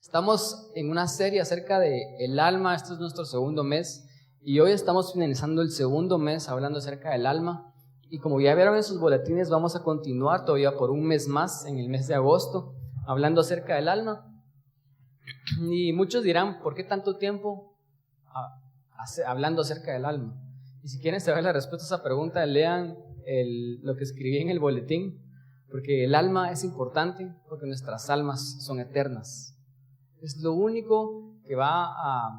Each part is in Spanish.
Estamos en una serie acerca de el alma. Este es nuestro segundo mes y hoy estamos finalizando el segundo mes hablando acerca del alma. Y como ya vieron en sus boletines, vamos a continuar todavía por un mes más, en el mes de agosto, hablando acerca del alma. Y muchos dirán, ¿por qué tanto tiempo hablando acerca del alma? Y si quieren saber la respuesta a esa pregunta, lean lo que escribí en el boletín, porque el alma es importante, porque nuestras almas son eternas. Es lo único que va a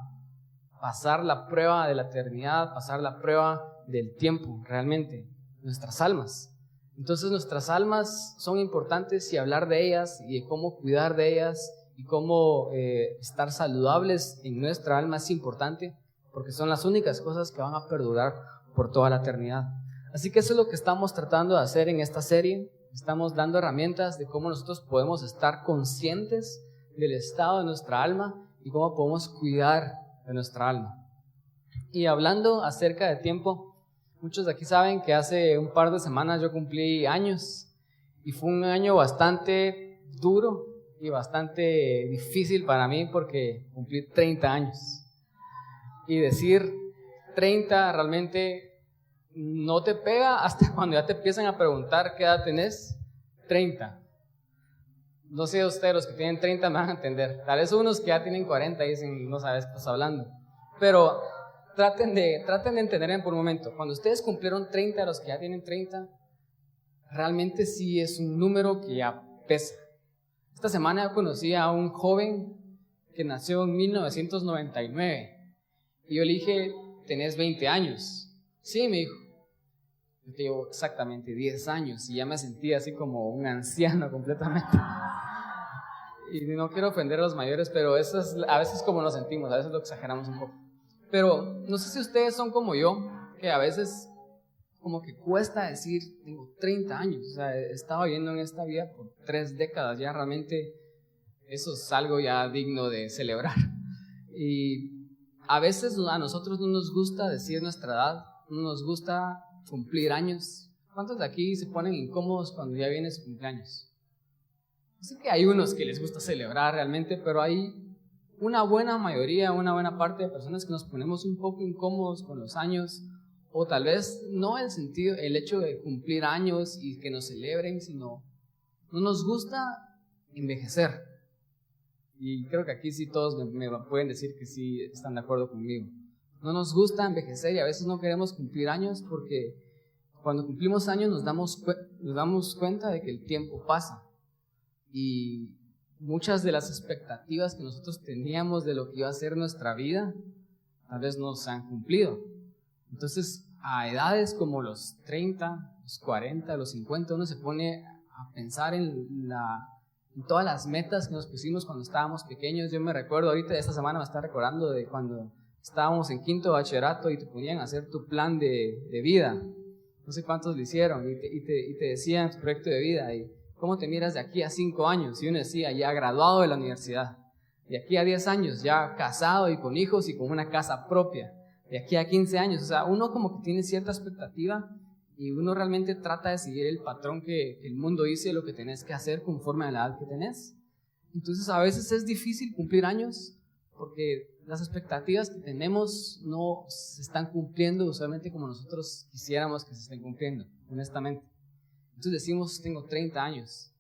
pasar la prueba de la eternidad, pasar la prueba del tiempo, realmente, nuestras almas. Entonces nuestras almas son importantes y hablar de ellas y de cómo cuidar de ellas y cómo estar saludables en nuestra alma es importante, porque son las únicas cosas que van a perdurar por toda la eternidad. Así que eso es lo que estamos tratando de hacer en esta serie. Estamos dando herramientas de cómo nosotros podemos estar conscientes del estado de nuestra alma y cómo podemos cuidar de nuestra alma. Y hablando acerca de tiempo, muchos de aquí saben que hace un par de semanas yo cumplí años y fue un año bastante duro y bastante difícil para mí porque cumplí 30 años. Y decir 30 realmente no te pega hasta cuando ya te empiezan a preguntar qué edad tenés. 30. No sé ustedes, los que tienen 30 me van a entender. Tal vez unos que ya tienen 40 y dicen, no sabes qué estás hablando. Pero traten de entender por un momento. Cuando ustedes cumplieron 30, los que ya tienen 30, realmente sí es un número que ya pesa. Esta semana yo conocí a un joven que nació en 1999. Y yo le dije, tenés 20 años. Sí, me dijo. Yo te llevo exactamente 10 años y ya me sentí así como un anciano completamente. Y no quiero ofender a los mayores, pero eso es a veces como nos sentimos, a veces lo exageramos un poco. Pero no sé si ustedes son como yo, que a veces como que cuesta decir, tengo 30 años, o sea, he estado viviendo en esta vida por 3 décadas, ya realmente eso es algo ya digno de celebrar. Y a veces a nosotros no nos gusta decir nuestra edad, no nos gusta cumplir años. ¿Cuántos de aquí se ponen incómodos cuando ya viene su cumpleaños? Sé que hay unos que les gusta celebrar realmente, pero hay una buena mayoría, una buena parte de personas que nos ponemos un poco incómodos con los años, o tal vez no el hecho de cumplir años y que nos celebren, sino no nos gusta envejecer. Y creo que aquí sí todos me pueden decir que sí están de acuerdo conmigo. No nos gusta envejecer y a veces no queremos cumplir años porque cuando cumplimos años nos damos cuenta de que el tiempo pasa. Y muchas de las expectativas que nosotros teníamos de lo que iba a ser nuestra vida, tal vez no se han cumplido. Entonces, a edades como los 30, los 40, los 50, uno se pone a pensar en todas las metas que nos pusimos cuando estábamos pequeños. Yo me recuerdo ahorita, esta semana me está recordando de cuando estábamos en quinto de bachillerato y te ponían a hacer tu plan de vida. No sé cuántos lo hicieron y te decían tu proyecto de vida y ¿cómo te miras de aquí a 5 años? Y uno decía, ya graduado de la universidad. De aquí a 10 años, ya casado y con hijos y con una casa propia. De aquí a 15 años. O sea, uno como que tiene cierta expectativa y uno realmente trata de seguir el patrón que el mundo dice lo que tenés que hacer conforme a la edad que tenés. Entonces, a veces es difícil cumplir años porque las expectativas que tenemos no se están cumpliendo usualmente como nosotros quisiéramos que se estén cumpliendo, honestamente. Entonces decimos, tengo 30 años.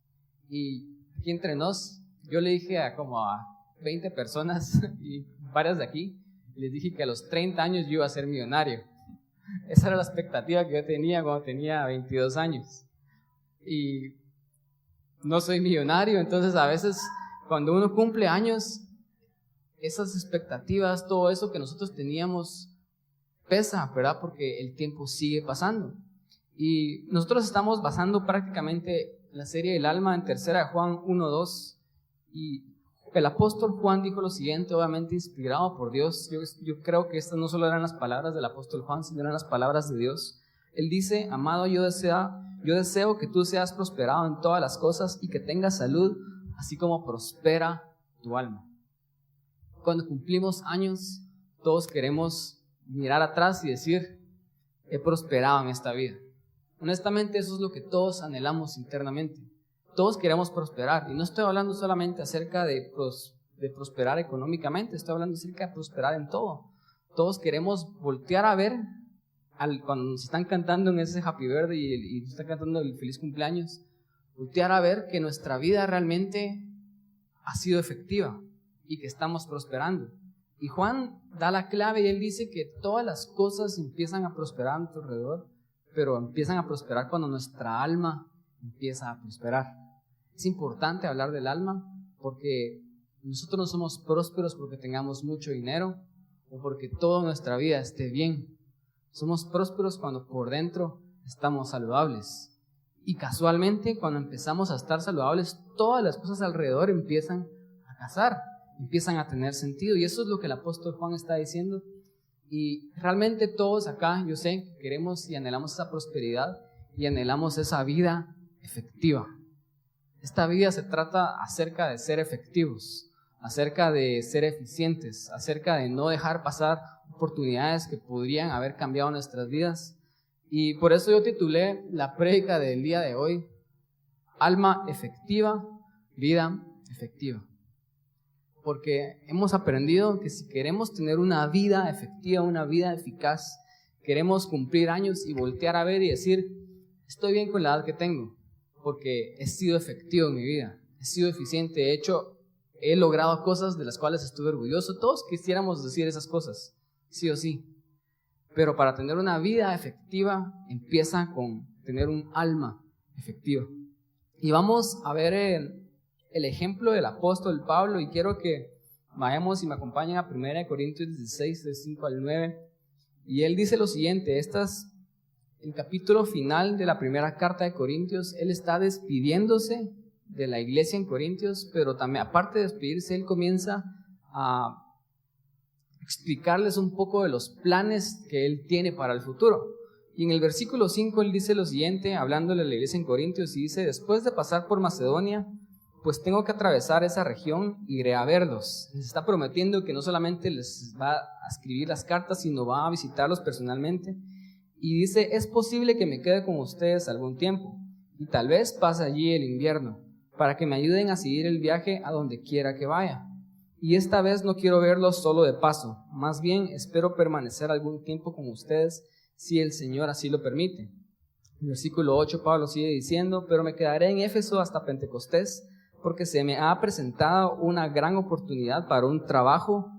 Y aquí entre nos, yo le dije como a 20 personas, y varias de aquí, les dije que a los 30 años yo iba a ser millonario. Esa era la expectativa que yo tenía cuando tenía 22 años. Y no soy millonario, entonces a veces cuando uno cumple años, esas expectativas, todo eso que nosotros teníamos pesa, ¿verdad? Porque el tiempo sigue pasando. Y nosotros estamos basando prácticamente la serie del alma en 3 Juan 1:2 y el apóstol Juan dijo lo siguiente, obviamente inspirado por Dios. Yo creo que estas no solo eran las palabras del apóstol Juan, sino eran las palabras de Dios. Él dice, amado, yo deseo que tú seas prosperado en todas las cosas y que tengas salud, así como prospera tu alma. Cuando cumplimos años, todos queremos mirar atrás y decir, he prosperado en esta vida. Honestamente, eso es lo que todos anhelamos internamente. Todos queremos prosperar. Y no estoy hablando solamente acerca de de prosperar económicamente, estoy hablando acerca de prosperar en todo. Todos queremos voltear a ver, cuando nos están cantando en ese Happy Birthday y nos están cantando el feliz cumpleaños, voltear a ver que nuestra vida realmente ha sido efectiva y que estamos prosperando. Y Juan da la clave y él dice que todas las cosas empiezan a prosperar a nuestro alrededor, pero empiezan a prosperar cuando nuestra alma empieza a prosperar. Es importante hablar del alma porque nosotros no somos prósperos porque tengamos mucho dinero o porque toda nuestra vida esté bien. Somos prósperos cuando por dentro estamos saludables. Y casualmente, cuando empezamos a estar saludables, todas las cosas alrededor empiezan a casar, empiezan a tener sentido. Y eso es lo que el apóstol Juan está diciendo. Y realmente todos acá, yo sé que queremos y anhelamos esa prosperidad y anhelamos esa vida efectiva. Esta vida se trata acerca de ser efectivos, acerca de ser eficientes, acerca de no dejar pasar oportunidades que podrían haber cambiado nuestras vidas. Y por eso yo titulé la prédica del día de hoy, Alma efectiva, vida efectiva. Porque hemos aprendido que si queremos tener una vida efectiva, una vida eficaz, queremos cumplir años y voltear a ver y decir, estoy bien con la edad que tengo, porque he sido efectivo en mi vida, he sido eficiente, he logrado cosas de las cuales estuve orgulloso. Todos quisiéramos decir esas cosas, sí o sí. Pero para tener una vida efectiva, empieza con tener un alma efectiva. Y vamos a ver el ejemplo del apóstol Pablo, y quiero que vayamos y me acompañen a 1 Corintios 16, de 5 al 9. Y él dice lo siguiente, el capítulo final de la primera carta de Corintios, él está despidiéndose de la iglesia en Corintios, pero también, aparte de despedirse, él comienza a explicarles un poco de los planes que él tiene para el futuro. Y en el versículo 5 él dice lo siguiente, hablándole a la iglesia en Corintios, y dice, después de pasar por Macedonia, pues tengo que atravesar esa región y iré a verlos. Les está prometiendo que no solamente les va a escribir las cartas, sino va a visitarlos personalmente. Y dice, es posible que me quede con ustedes algún tiempo, y tal vez pase allí el invierno, para que me ayuden a seguir el viaje a donde quiera que vaya. Y esta vez no quiero verlos solo de paso, más bien espero permanecer algún tiempo con ustedes, si el Señor así lo permite. En versículo 8 Pablo sigue diciendo, pero me quedaré en Éfeso hasta Pentecostés, porque se me ha presentado una gran oportunidad para un trabajo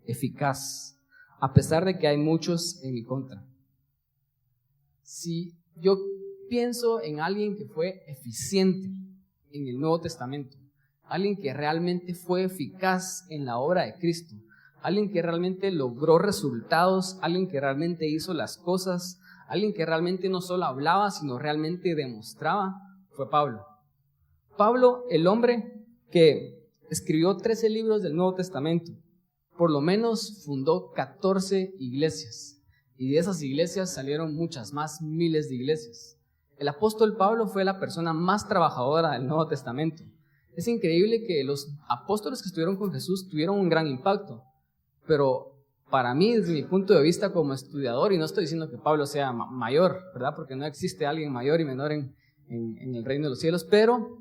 eficaz, a pesar de que hay muchos en mi contra. Si yo pienso en alguien que fue eficiente en el Nuevo Testamento, alguien que realmente fue eficaz en la obra de Cristo, alguien que realmente logró resultados, alguien que realmente hizo las cosas, alguien que realmente no solo hablaba, sino realmente demostraba, fue Pablo. Pablo, el hombre que escribió 13 libros del Nuevo Testamento, por lo menos fundó 14 iglesias, y de esas iglesias salieron muchas más, miles de iglesias. El apóstol Pablo fue la persona más trabajadora del Nuevo Testamento. Es increíble que los apóstoles que estuvieron con Jesús tuvieron un gran impacto, pero para mí, desde mi punto de vista como estudiador, y no estoy diciendo que Pablo sea mayor, ¿verdad? Porque no existe alguien mayor y menor en el reino de los cielos, pero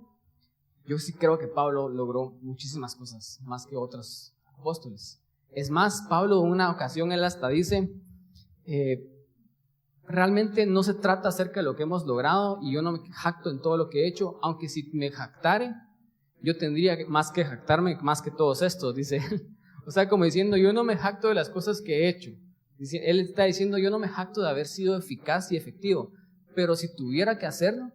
yo sí creo que Pablo logró muchísimas cosas, más que otros apóstoles. Es más, Pablo en una ocasión él hasta dice, realmente no se trata acerca de lo que hemos logrado, y yo no me jacto en todo lo que he hecho, aunque si me jactare, yo tendría más que jactarme más que todos estos, dice él. O sea, como diciendo, yo no me jacto de las cosas que he hecho. Él está diciendo, yo no me jacto de haber sido eficaz y efectivo, pero si tuviera que hacerlo,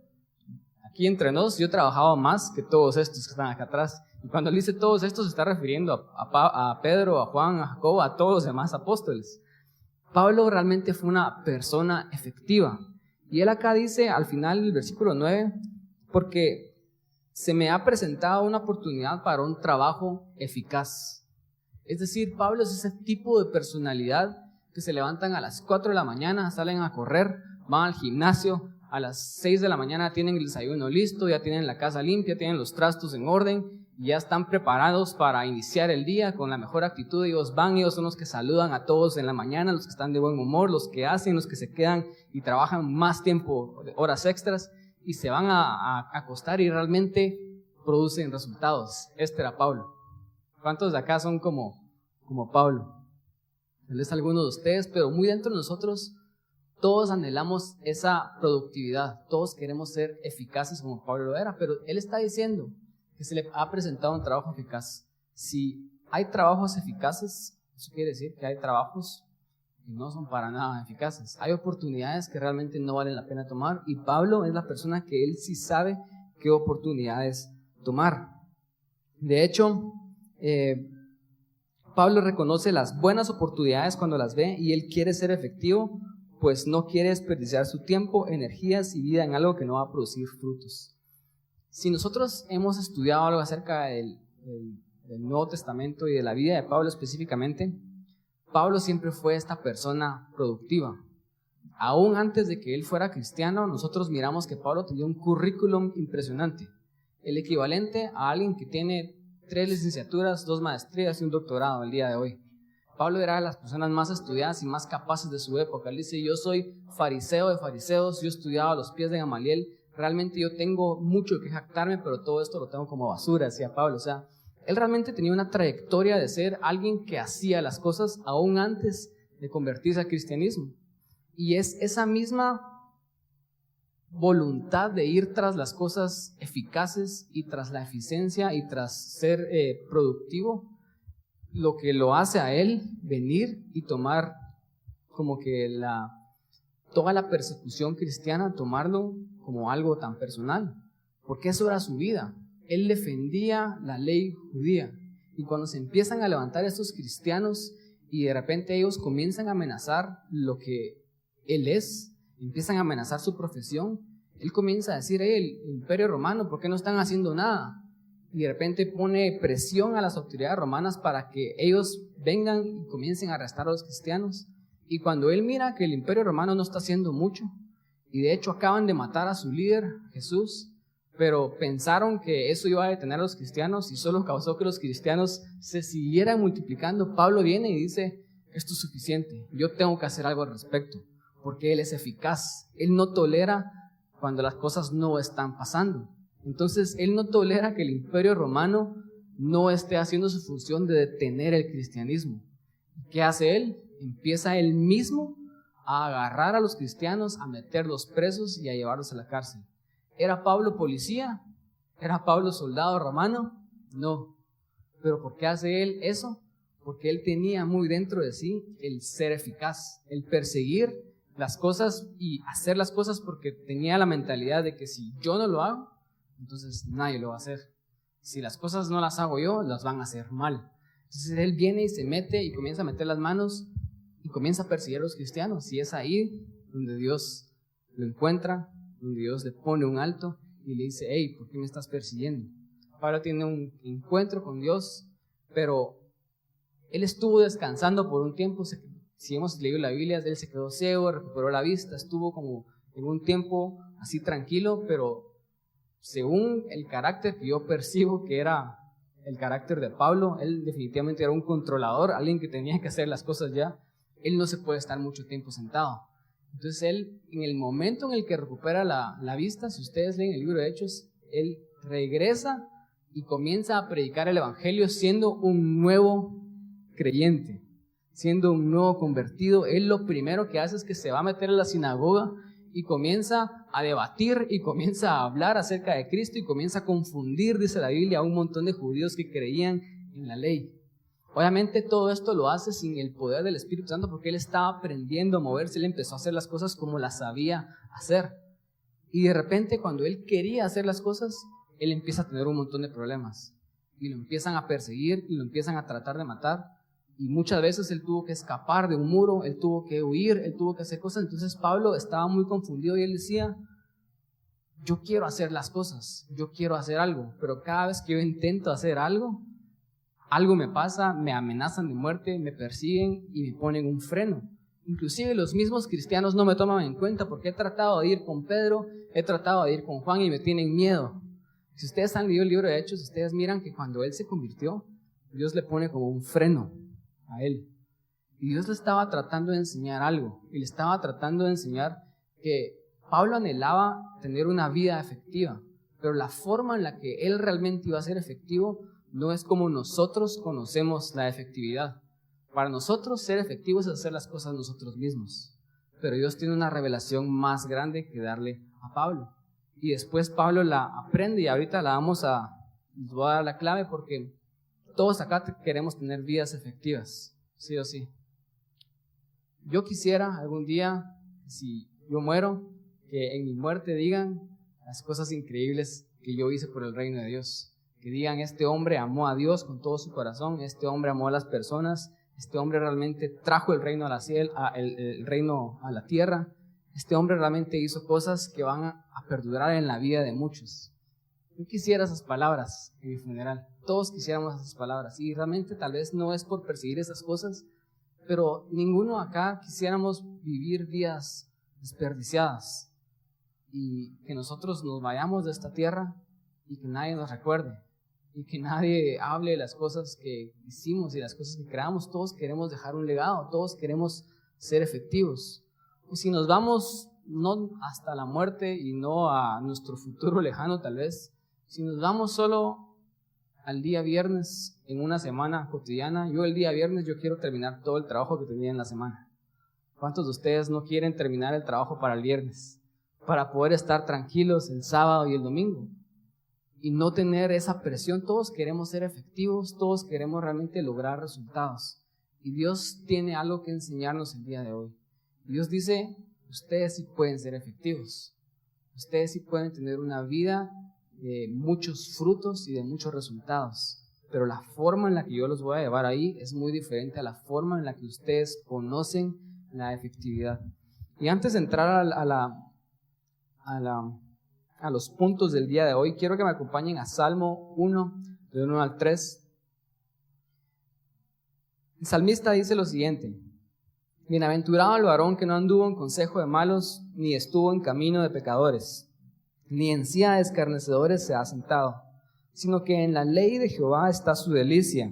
aquí entre nos, yo he trabajado más que todos estos que están acá atrás. Y cuando él dice todos estos, se está refiriendo a Pedro, a Juan, a Jacobo, a todos los demás apóstoles. Pablo realmente fue una persona efectiva. Y él acá dice, al final del versículo 9, porque se me ha presentado una oportunidad para un trabajo eficaz. Es decir, Pablo es ese tipo de personalidad que se levantan a las 4 de la mañana, salen a correr, van al gimnasio, a las 6 de la mañana tienen el desayuno listo, ya tienen la casa limpia, tienen los trastos en orden, y ya están preparados para iniciar el día con la mejor actitud. Ellos son los que saludan a todos en la mañana, los que están de buen humor, los que hacen, los que se quedan y trabajan más tiempo, horas extras, y se van a acostar y realmente producen resultados. Este era Pablo. ¿Cuántos de acá son como Pablo? Tal vez algunos de ustedes, pero muy dentro de nosotros todos anhelamos esa productividad, todos queremos ser eficaces como Pablo lo era, pero él está diciendo que se le ha presentado un trabajo eficaz. Si hay trabajos eficaces, eso quiere decir que hay trabajos que no son para nada eficaces. Hay oportunidades que realmente no valen la pena tomar, y Pablo es la persona que él sí sabe qué oportunidades tomar. De hecho, Pablo reconoce las buenas oportunidades cuando las ve, y él quiere ser efectivo, pues no quiere desperdiciar su tiempo, energías y vida en algo que no va a producir frutos. Si nosotros hemos estudiado algo acerca del Nuevo Testamento y de la vida de Pablo específicamente, Pablo siempre fue esta persona productiva. Aún antes de que él fuera cristiano, nosotros miramos que Pablo tenía un currículum impresionante, el equivalente a alguien que tiene 3 licenciaturas, 2 maestrías y un doctorado el día de hoy. Pablo era de las personas más estudiadas y más capaces de su época. Él dice: yo soy fariseo de fariseos, yo estudiaba a los pies de Gamaliel, realmente yo tengo mucho que jactarme, pero todo esto lo tengo como basura, decía Pablo. O sea, él realmente tenía una trayectoria de ser alguien que hacía las cosas aún antes de convertirse al cristianismo. Y es esa misma voluntad de ir tras las cosas eficaces y tras la eficiencia y tras ser productivo lo que lo hace a él venir y tomar como que toda la persecución cristiana, tomarlo como algo tan personal, porque eso era su vida. Él defendía la ley judía, y cuando se empiezan a levantar estos cristianos y de repente ellos comienzan a amenazar lo que él es, empiezan a amenazar su profesión, él comienza a decir: el imperio romano, ¿por qué no están haciendo nada? Y de repente pone presión a las autoridades romanas para que ellos vengan y comiencen a arrestar a los cristianos. Y cuando él mira que el imperio romano no está haciendo mucho, y de hecho acaban de matar a su líder, Jesús, pero pensaron que eso iba a detener a los cristianos y solo causó que los cristianos se siguieran multiplicando, Pablo viene y dice: esto es suficiente, yo tengo que hacer algo al respecto, porque él es eficaz, él no tolera cuando las cosas no están pasando. Entonces él no tolera que el imperio romano no esté haciendo su función de detener el cristianismo. ¿Qué hace él? Empieza él mismo a agarrar a los cristianos, a meterlos presos y a llevarlos a la cárcel. ¿Era Pablo policía? ¿Era Pablo soldado romano? No. ¿Pero por qué hace él eso? Porque él tenía muy dentro de sí el ser eficaz, el perseguir las cosas y hacer las cosas, porque tenía la mentalidad de que si yo no lo hago, entonces nadie lo va a hacer. Si las cosas no las hago yo, las van a hacer mal. Entonces él viene y se mete y comienza a meter las manos y comienza a perseguir a los cristianos. Y es ahí donde Dios lo encuentra, donde Dios le pone un alto y le dice: hey, ¿por qué me estás persiguiendo? Pablo tiene un encuentro con Dios, pero él estuvo descansando por un tiempo. Si hemos leído la Biblia, él se quedó ciego, recuperó la vista, estuvo como en un tiempo así tranquilo, pero según el carácter que yo percibo que era el carácter de Pablo, él definitivamente era un controlador, alguien que tenía que hacer las cosas ya. Él no se puede estar mucho tiempo sentado. Entonces él, en el momento en el que recupera la vista, si ustedes leen el libro de Hechos, él regresa y comienza a predicar el evangelio siendo un nuevo creyente, siendo un nuevo convertido. Él lo primero que hace es que se va a meter en la sinagoga y comienza a debatir y comienza a hablar acerca de Cristo y comienza a confundir, dice la Biblia, a un montón de judíos que creían en la ley. Obviamente todo esto lo hace sin el poder del Espíritu Santo, porque él estaba aprendiendo a moverse, él empezó a hacer las cosas como las sabía hacer. Y de repente cuando él quería hacer las cosas, él empieza a tener un montón de problemas. Y lo empiezan a perseguir y lo empiezan a tratar de matar. Y muchas veces él tuvo que escapar de un muro, él tuvo que huir, él tuvo que hacer cosas. Entonces Pablo estaba muy confundido y él decía: yo quiero hacer las cosas, yo quiero hacer algo, pero cada vez que yo intento hacer algo me pasa, me amenazan de muerte, me persiguen y me ponen un freno. Inclusive los mismos cristianos no me toman en cuenta, porque he tratado de ir con Pedro, he tratado de ir con Juan y me tienen miedo. Si ustedes han leído el libro de Hechos, ustedes miran que cuando él se convirtió, Dios le pone como un freno a él. Y Dios le estaba tratando de enseñar algo, y le estaba tratando de enseñar que Pablo anhelaba tener una vida efectiva, pero la forma en la que él realmente iba a ser efectivo no es como nosotros conocemos la efectividad. Para nosotros ser efectivos es hacer las cosas nosotros mismos. Pero Dios tiene una revelación más grande que darle a Pablo. Y después Pablo la aprende y ahorita les voy a dar la clave porque todos acá queremos tener vidas efectivas, sí o sí. Yo quisiera algún día, si yo muero, que en mi muerte digan las cosas increíbles que yo hice por el reino de Dios. Que digan, este hombre amó a Dios con todo su corazón, este hombre amó a las personas, este hombre realmente trajo el reino el reino a la tierra, este hombre realmente hizo cosas que van a perdurar en la vida de muchos. Yo quisiera esas palabras en mi funeral, todos quisiéramos esas palabras, y realmente tal vez no es por perseguir esas cosas, pero ninguno acá quisiéramos vivir vidas desperdiciadas y que nosotros nos vayamos de esta tierra y que nadie nos recuerde y que nadie hable de las cosas que hicimos y las cosas que creamos. Todos queremos dejar un legado, todos queremos ser efectivos. Y si nos vamos no hasta la muerte y no a nuestro futuro lejano tal vez, si nos vamos solo al día viernes en una semana cotidiana, yo el día viernes yo quiero terminar todo el trabajo que tenía en la semana. ¿Cuántos de ustedes no quieren terminar el trabajo para el viernes? Para poder estar tranquilos el sábado y el domingo y no tener esa presión. Todos queremos ser efectivos, todos queremos realmente lograr resultados. Y Dios tiene algo que enseñarnos el día de hoy. Dios dice, ustedes sí pueden ser efectivos. Ustedes sí pueden tener una vida de muchos frutos y de muchos resultados. Pero la forma en la que yo los voy a llevar ahí es muy diferente a la forma en la que ustedes conocen la efectividad. Y antes de entrar a los puntos del día de hoy, quiero que me acompañen a Salmo 1, de 1 al 3. El salmista dice lo siguiente: bienaventurado el varón que no anduvo en consejo de malos, ni estuvo en camino de pecadores, ni en silla de escarnecedores se ha sentado, sino que en la ley de Jehová está su delicia,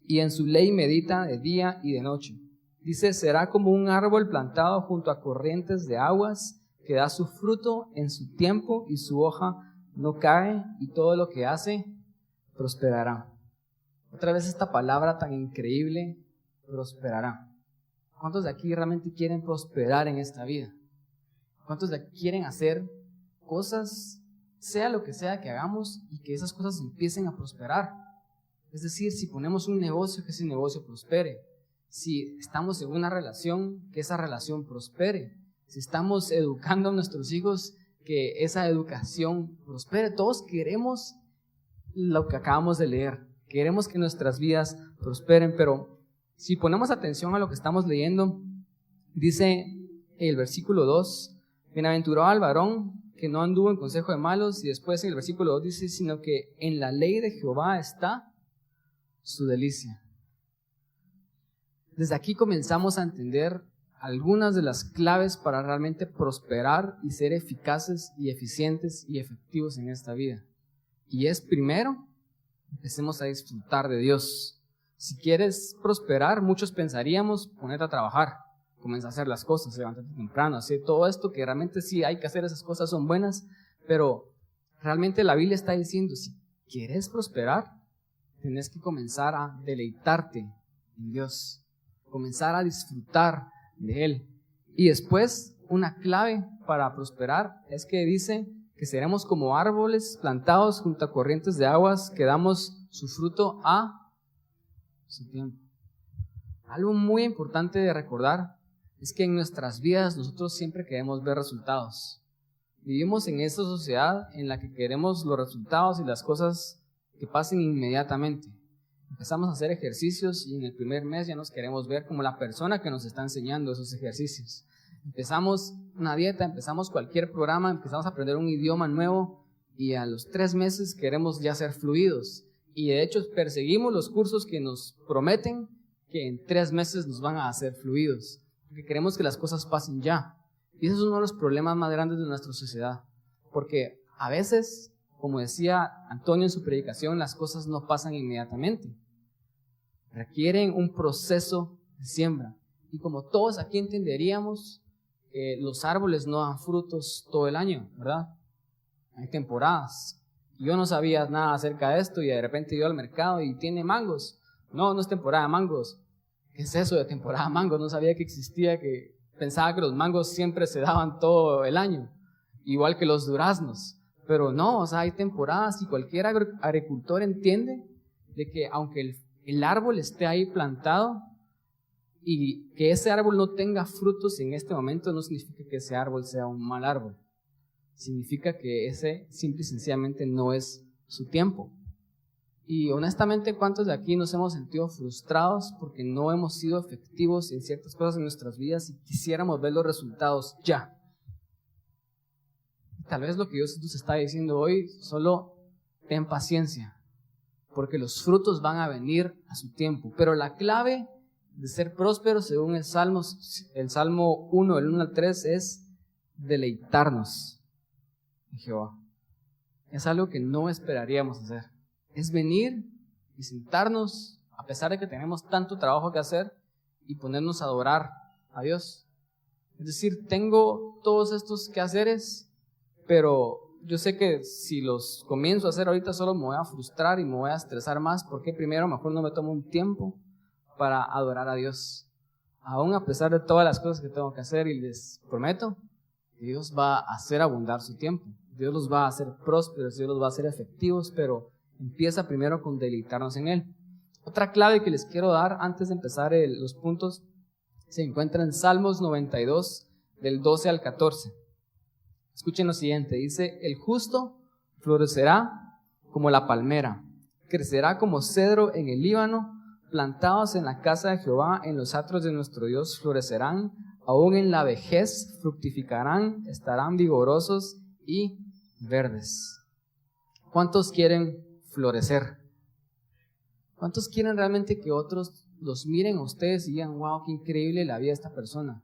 y en su ley medita de día y de noche. Dice, será como un árbol plantado junto a corrientes de aguas, que da su fruto en su tiempo y su hoja no cae, y todo lo que hace prosperará. Otra vez esta palabra tan increíble, prosperará. ¿Cuántos de aquí realmente quieren prosperar en esta vida? ¿Cuántos de aquí quieren hacer cosas, sea lo que sea que hagamos, y que esas cosas empiecen a prosperar? Es decir, si ponemos un negocio, que ese negocio prospere. Si estamos en una relación, que esa relación prospere. Si estamos educando a nuestros hijos, que esa educación prospere. Todos queremos lo que acabamos de leer. Queremos que nuestras vidas prosperen, pero si ponemos atención a lo que estamos leyendo, dice el versículo 2, bienaventurado al varón que no anduvo en consejo de malos, y después en el versículo 2 dice, sino que en la ley de Jehová está su delicia. Desde aquí comenzamos a entender algunas de las claves para realmente prosperar y ser eficaces y eficientes y efectivos en esta vida. Y es primero, empecemos a disfrutar de Dios. Si quieres prosperar, muchos pensaríamos ponerte a trabajar, comenzar a hacer las cosas, levantarte temprano, hacer todo esto, que realmente sí hay que hacer, esas cosas son buenas, pero realmente la Biblia está diciendo, si quieres prosperar, tienes que comenzar a deleitarte en Dios, comenzar a disfrutar de Él. Y después, una clave para prosperar es que dice que seremos como árboles plantados junto a corrientes de aguas, que damos su fruto a su tiempo. Algo muy importante de recordar es que en nuestras vidas nosotros siempre queremos ver resultados. Vivimos en esta sociedad en la que queremos los resultados y las cosas que pasen inmediatamente. Empezamos a hacer ejercicios y en el primer mes ya nos queremos ver como la persona que nos está enseñando esos ejercicios. Empezamos una dieta, empezamos cualquier programa, empezamos a aprender un idioma nuevo y a los 3 meses queremos ya ser fluidos. Y de hecho perseguimos los cursos que nos prometen que en 3 meses nos van a hacer fluidos, porque queremos que las cosas pasen ya. Y ese es uno de los problemas más grandes de nuestra sociedad, porque a veces, como decía Antonio en su predicación, las cosas no pasan inmediatamente. Requieren un proceso de siembra. Y como todos aquí entenderíamos, los árboles no dan frutos todo el año, ¿verdad? Hay temporadas. Yo no sabía nada acerca de esto y de repente iba al mercado y tiene mangos. No, no es temporada de mangos. ¿Qué es eso de temporada de mangos? No sabía que existía, que pensaba que los mangos siempre se daban todo el año, igual que los duraznos. Pero no, o sea, hay temporadas y cualquier agricultor entiende de que aunque el árbol esté ahí plantado y que ese árbol no tenga frutos en este momento, no significa que ese árbol sea un mal árbol. Significa que ese simple y sencillamente no es su tiempo. Y honestamente, ¿cuántos de aquí nos hemos sentido frustrados porque no hemos sido efectivos en ciertas cosas en nuestras vidas y quisiéramos ver los resultados ya? Tal vez lo que Dios nos está diciendo hoy, solo ten paciencia, porque los frutos van a venir a su tiempo. Pero la clave de ser próspero, según el Salmo 1, del 1 al 3, es deleitarnos en Jehová. Es algo que no esperaríamos hacer. Es venir y sentarnos, a pesar de que tenemos tanto trabajo que hacer, y ponernos a adorar a Dios. Es decir, tengo todos estos quehaceres, pero yo sé que si los comienzo a hacer ahorita solo me voy a frustrar y me voy a estresar más, porque primero mejor no me tomo un tiempo para adorar a Dios. Aún a pesar de todas las cosas que tengo que hacer, y les prometo, Dios va a hacer abundar su tiempo. Dios los va a hacer prósperos, Dios los va a hacer efectivos, pero empieza primero con deleitarnos en Él. Otra clave que les quiero dar antes de empezar los puntos se encuentra en Salmos 92, del 12 al 14. Escuchen lo siguiente, dice: el justo florecerá como la palmera, crecerá como cedro en el Líbano, plantados en la casa de Jehová, en los atrios de nuestro Dios florecerán, aún en la vejez fructificarán, estarán vigorosos y verdes. ¿Cuántos quieren florecer? ¿Cuántos quieren realmente que otros los miren a ustedes y digan: wow, qué increíble la vida de esta persona?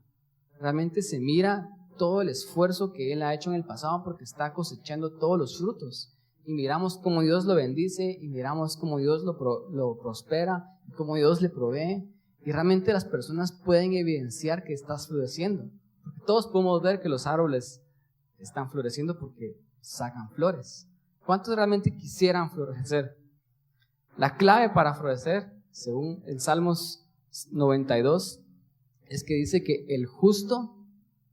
Realmente se mira todo el esfuerzo que él ha hecho en el pasado porque está cosechando todos los frutos. Y miramos cómo Dios lo bendice, y miramos cómo Dios lo prospera, y cómo Dios le provee. Y realmente las personas pueden evidenciar que estás floreciendo. Porque todos podemos ver que los árboles están floreciendo porque sacan flores. ¿Cuántos realmente quisieran florecer? La clave para florecer, según el Salmos 92, es que dice que el justo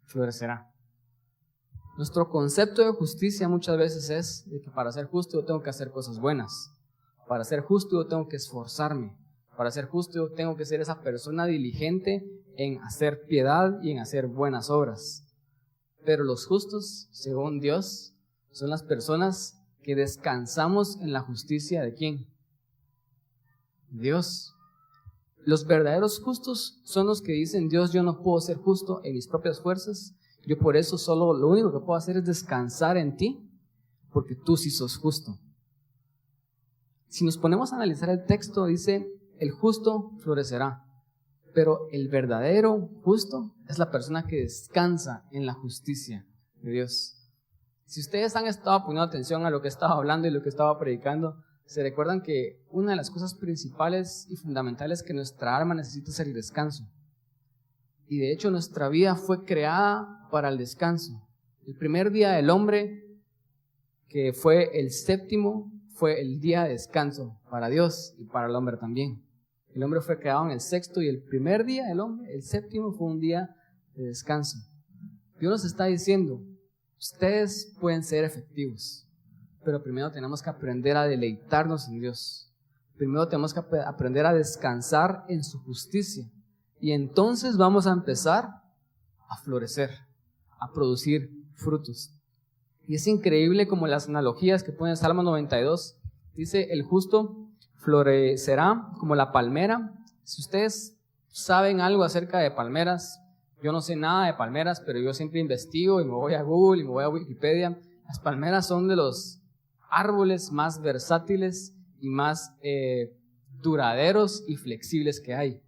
florecerá. Nuestro concepto de justicia muchas veces es de que para ser justo yo tengo que hacer cosas buenas. Para ser justo yo tengo que esforzarme. Para ser justo yo tengo que ser esa persona diligente en hacer piedad y en hacer buenas obras. Pero los justos, según Dios, son las personas que descansamos en la justicia ¿de quién? Dios. Los verdaderos justos son los que dicen: Dios, yo no puedo ser justo en mis propias fuerzas, yo por eso solo lo único que puedo hacer es descansar en ti, porque tú sí sos justo. Si nos ponemos a analizar el texto, dice: el justo florecerá, pero el verdadero justo es la persona que descansa en la justicia de Dios. Si ustedes han estado poniendo atención a lo que estaba hablando y lo que estaba predicando, se recuerdan que una de las cosas principales y fundamentales que nuestra alma necesita es el descanso. Y de hecho nuestra vida fue creada para el descanso. El primer día del hombre, que fue el séptimo, fue el día de descanso para Dios y para el hombre también. El hombre fue creado en el sexto y el primer día del hombre, el séptimo, fue un día de descanso. Dios nos está diciendo: ustedes pueden ser efectivos, pero primero tenemos que aprender a deleitarnos en Dios. Primero tenemos que aprender a descansar en su justicia. Y entonces vamos a empezar a florecer, a producir frutos. Y es increíble como las analogías que pone el Salmo 92. Dice: el justo florecerá como la palmera. Si ustedes saben algo acerca de palmeras, yo no sé nada de palmeras, pero yo siempre investigo y me voy a Google y me voy a Wikipedia. Las palmeras son de los árboles más versátiles y más duraderos y flexibles que hay.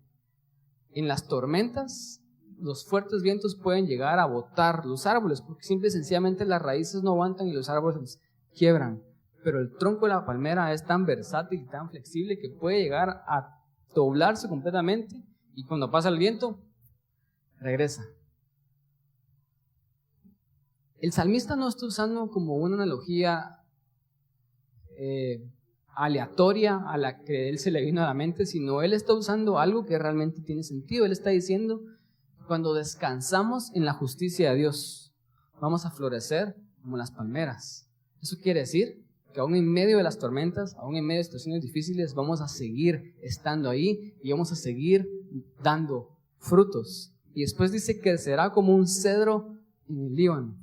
En las tormentas, los fuertes vientos pueden llegar a botar los árboles, porque simple y sencillamente las raíces no aguantan y los árboles quiebran. Pero el tronco de la palmera es tan versátil y tan flexible que puede llegar a doblarse completamente, y cuando pasa el viento, regresa. El salmista no está usando como una analogía aleatoria a la que él se le vino a la mente, sino él está usando algo que realmente tiene sentido. Él está diciendo, cuando descansamos en la justicia de Dios, vamos a florecer como las palmeras. Eso quiere decir que aún en medio de las tormentas, aún en medio de situaciones difíciles, vamos a seguir estando ahí y vamos a seguir dando frutos. Y después dice que será como un cedro en el Líbano.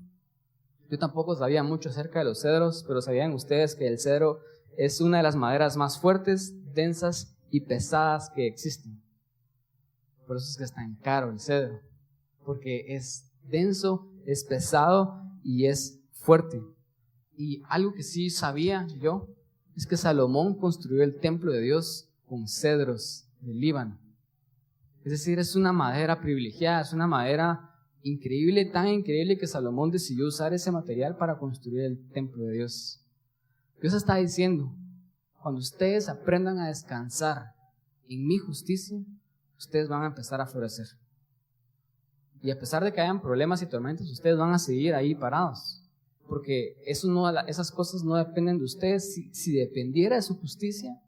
Yo tampoco sabía mucho acerca de los cedros, pero sabían ustedes que el cedro es una de las maderas más fuertes, densas y pesadas que existen. Por eso es que es tan caro el cedro, porque es denso, es pesado y es fuerte. Y algo que sí sabía yo es que Salomón construyó el templo de Dios con cedros del Líbano. Es decir, es una madera privilegiada, es una madera increíble, tan increíble que Salomón decidió usar ese material para construir el templo de Dios. Dios está diciendo, cuando ustedes aprendan a descansar en mi justicia, ustedes van a empezar a florecer. Y a pesar de que hayan problemas y tormentas, ustedes van a seguir ahí parados. Porque esas cosas no dependen de ustedes. Si dependiera de su justicia,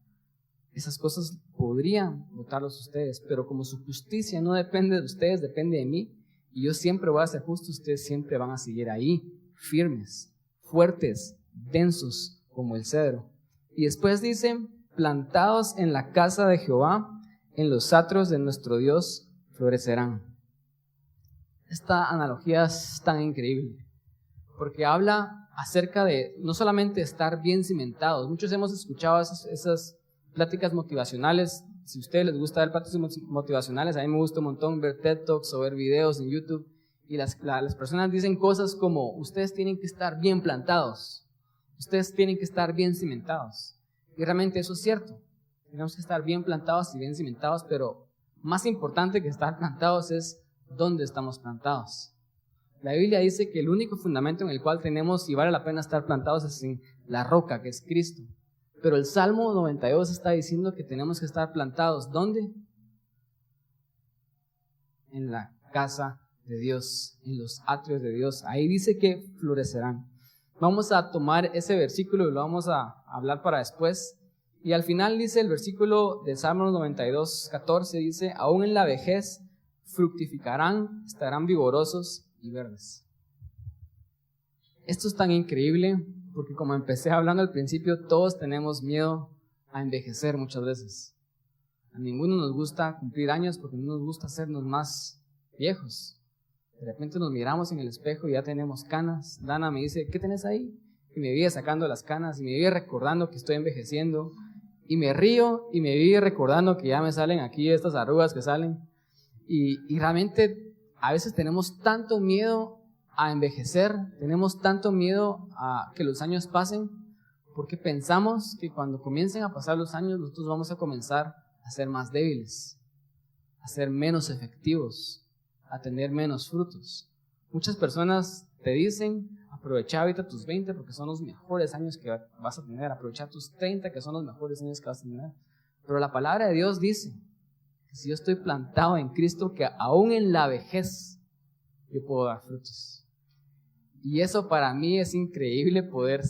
esas cosas podrían botarlos ustedes. Pero como su justicia no depende de ustedes, depende de mí, y yo siempre voy a ser justo, ustedes siempre van a seguir ahí, firmes, fuertes, densos, como el cedro. Y después dice, plantados en la casa de Jehová, en los atrios de nuestro Dios, florecerán. Esta analogía es tan increíble, porque habla acerca de no solamente estar bien cimentados. Muchos hemos escuchado esas pláticas motivacionales. Si a ustedes les gusta ver pláticas motivacionales, a mí me gusta un montón ver TED Talks o ver videos en YouTube, y las personas dicen cosas como, ustedes tienen que estar bien plantados, ustedes tienen que estar bien cimentados. Y realmente eso es cierto. Tenemos que estar bien plantados y bien cimentados, pero más importante que estar plantados es dónde estamos plantados. La Biblia dice que el único fundamento en el cual tenemos y vale la pena estar plantados es en la roca, que es Cristo. Pero el Salmo 92 está diciendo que tenemos que estar plantados. ¿Dónde? En la casa de Dios, en los atrios de Dios. Ahí dice que florecerán. Vamos a tomar ese versículo y lo vamos a hablar para después. Y al final dice el versículo de Salmos 92, 14, dice, aún en la vejez fructificarán, estarán vigorosos y verdes. Esto es tan increíble porque, como empecé hablando al principio, todos tenemos miedo a envejecer muchas veces. A ninguno nos gusta cumplir años porque no nos gusta hacernos más viejos. De repente nos miramos en el espejo y ya tenemos canas. Dana me dice, ¿qué tenés ahí? Y me vive sacando las canas y me vive recordando que estoy envejeciendo. Y me río y me vive recordando que ya me salen aquí estas arrugas que salen. Y realmente a veces tenemos tanto miedo a envejecer, tenemos tanto miedo a que los años pasen, porque pensamos que cuando comiencen a pasar los años nosotros vamos a comenzar a ser más débiles, a ser menos efectivos, a tener menos frutos. Muchas personas te dicen, aprovecha ahorita tus 20 porque son los mejores años que vas a tener, aprovecha tus 30 que son los mejores años que vas a tener. Pero la palabra de Dios dice que si yo estoy plantado en Cristo, que aún en la vejez yo puedo dar frutos. Y eso para mí es increíble poder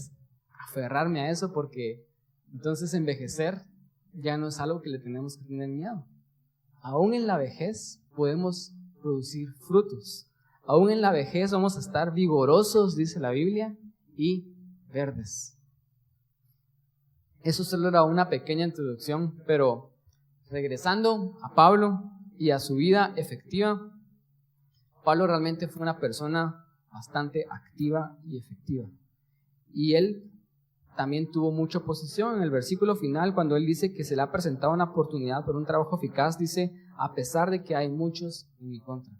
aferrarme a eso, porque entonces envejecer ya no es algo que le tenemos que tener miedo. Aún en la vejez podemos producir frutos. Aún en la vejez vamos a estar vigorosos, dice la Biblia, y verdes. Eso solo era una pequeña introducción, pero regresando a Pablo y a su vida efectiva, Pablo realmente fue una persona bastante activa y efectiva. Y él también tuvo mucha oposición. En el versículo final, cuando él dice que se le ha presentado una oportunidad por un trabajo eficaz, dice, a pesar de que hay muchos en mi contra.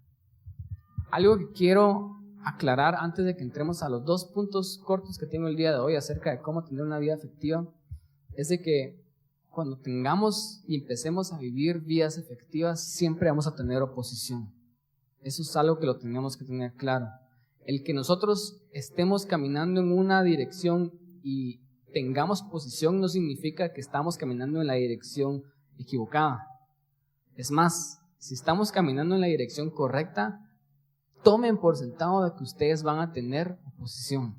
Algo que quiero aclarar antes de que entremos a los 2 puntos cortos que tengo el día de hoy acerca de cómo tener una vida efectiva, es de que cuando tengamos y empecemos a vivir vidas efectivas, siempre vamos a tener oposición. Eso es algo que lo tenemos que tener claro. El que nosotros estemos caminando en una dirección y tengamos oposición no significa que estamos caminando en la dirección equivocada. Es más, si estamos caminando en la dirección correcta, tomen por sentado de que ustedes van a tener oposición.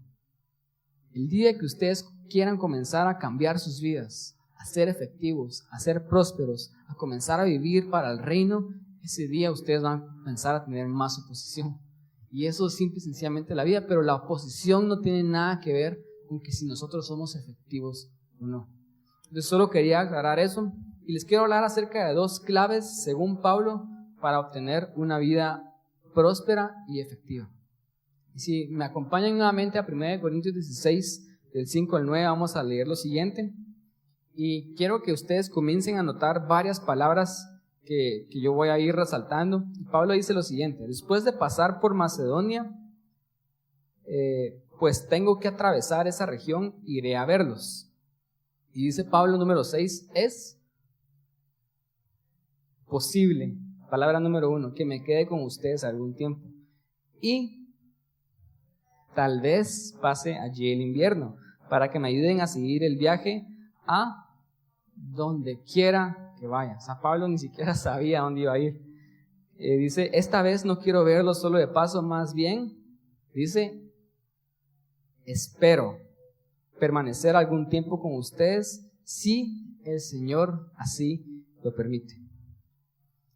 El día que ustedes quieran comenzar a cambiar sus vidas, a ser efectivos, a ser prósperos, a comenzar a vivir para el reino, ese día ustedes van a comenzar a tener más oposición. Y eso es simple y sencillamente la vida, pero la oposición no tiene nada que ver con que si nosotros somos efectivos o no. Entonces solo quería aclarar eso y les quiero hablar acerca de 2 claves, según Pablo, para obtener una vida próspera y efectiva. Y si me acompañan nuevamente a 1 Corintios 16, del 5 al 9, vamos a leer lo siguiente. Y quiero que ustedes comiencen a notar varias palabras que yo voy a ir resaltando. Pablo dice lo siguiente: después de pasar por Macedonia, pues tengo que atravesar esa región, iré a verlos. Y dice Pablo, número 6, es posible, palabra número 1, que me quede con ustedes algún tiempo. Y tal vez pase allí el invierno, para que me ayuden a seguir el viaje a donde quiera que vaya. O sea, Pablo ni siquiera sabía dónde iba a ir. Dice, esta vez no quiero verlo solo de paso, más bien, dice, espero permanecer algún tiempo con ustedes si el Señor así lo permite.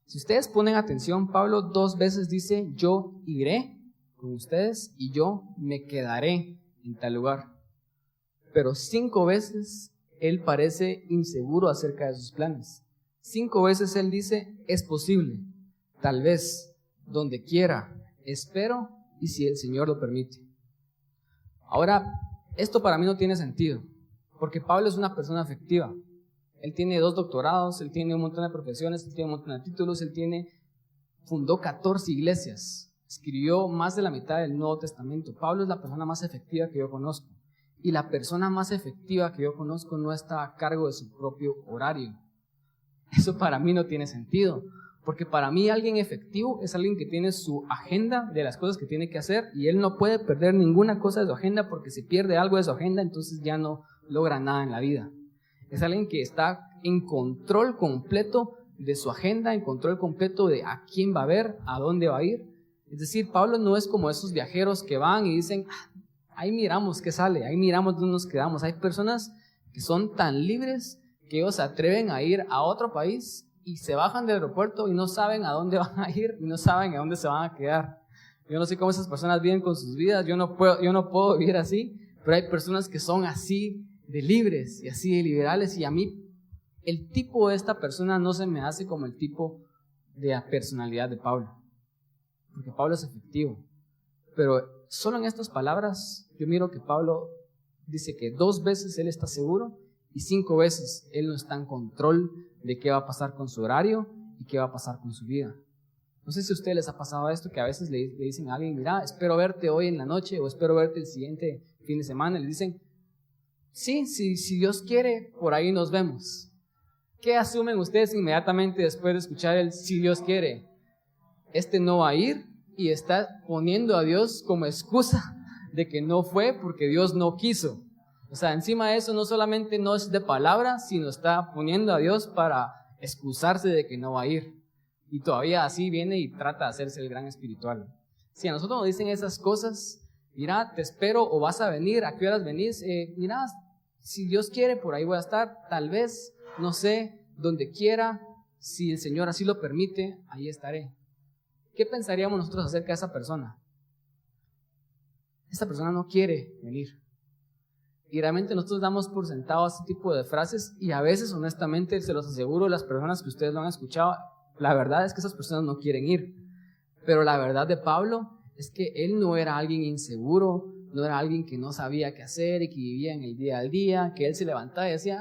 Si ustedes ponen atención, Pablo 2 veces dice, yo iré con ustedes y yo me quedaré en tal lugar. Pero 5 veces él parece inseguro acerca de sus planes. 5 veces él dice, es posible, tal vez, donde quiera, espero y si el Señor lo permite. Ahora, esto para mí no tiene sentido, porque Pablo es una persona efectiva. Él tiene 2 doctorados, él tiene un montón de profesiones, él tiene un montón de títulos, fundó 14 iglesias, escribió más de la mitad del Nuevo Testamento. Pablo es la persona más efectiva que yo conozco. Y la persona más efectiva que yo conozco no está a cargo de su propio horario. Eso para mí no tiene sentido, porque para mí alguien efectivo es alguien que tiene su agenda de las cosas que tiene que hacer y él no puede perder ninguna cosa de su agenda, porque si pierde algo de su agenda, entonces ya no logra nada en la vida. Es alguien que está en control completo de su agenda, en control completo de a quién va a ver, a dónde va a ir. Es decir, Pablo no es como esos viajeros que van y dicen, ahí miramos qué sale, ahí miramos dónde nos quedamos. Hay personas que son tan libres que ellos se atreven a ir a otro país y se bajan del aeropuerto y no saben a dónde van a ir y no saben a dónde se van a quedar. Yo no sé cómo esas personas viven con sus vidas, yo no puedo vivir así, pero hay personas que son así de libres y así de liberales, y a mí el tipo de esta persona no se me hace como el tipo de la personalidad de Pablo, porque Pablo es efectivo. Pero solo en estas palabras yo miro que Pablo dice que 2 veces él está seguro y 5 veces él no está en control de qué va a pasar con su horario y qué va a pasar con su vida. No sé si a ustedes les ha pasado esto, que a veces le dicen a alguien, mira, espero verte hoy en la noche o espero verte el siguiente fin de semana, y le dicen, sí, si Dios quiere, por ahí nos vemos. ¿Qué asumen ustedes inmediatamente después de escuchar el si Dios quiere? No va a ir y está poniendo a Dios como excusa de que no fue porque Dios no quiso. O sea, encima de eso no solamente no es de palabra, sino está poniendo a Dios para excusarse de que no va a ir. Y todavía así viene y trata de hacerse el gran espiritual. Si a nosotros nos dicen esas cosas, mira, te espero o vas a venir, ¿a qué horas venís? Mira, si Dios quiere, por ahí voy a estar, tal vez, no sé, donde quiera, si el Señor así lo permite, ahí estaré. ¿Qué pensaríamos nosotros acerca de esa persona? Esta persona no quiere venir. Y realmente nosotros damos por sentado este tipo de frases y a veces, honestamente, se los aseguro, las personas que ustedes lo han escuchado, la verdad es que esas personas no quieren ir. Pero la verdad de Pablo es que él no era alguien inseguro, no era alguien que no sabía qué hacer y que vivía en el día al día, que él se levantaba y decía,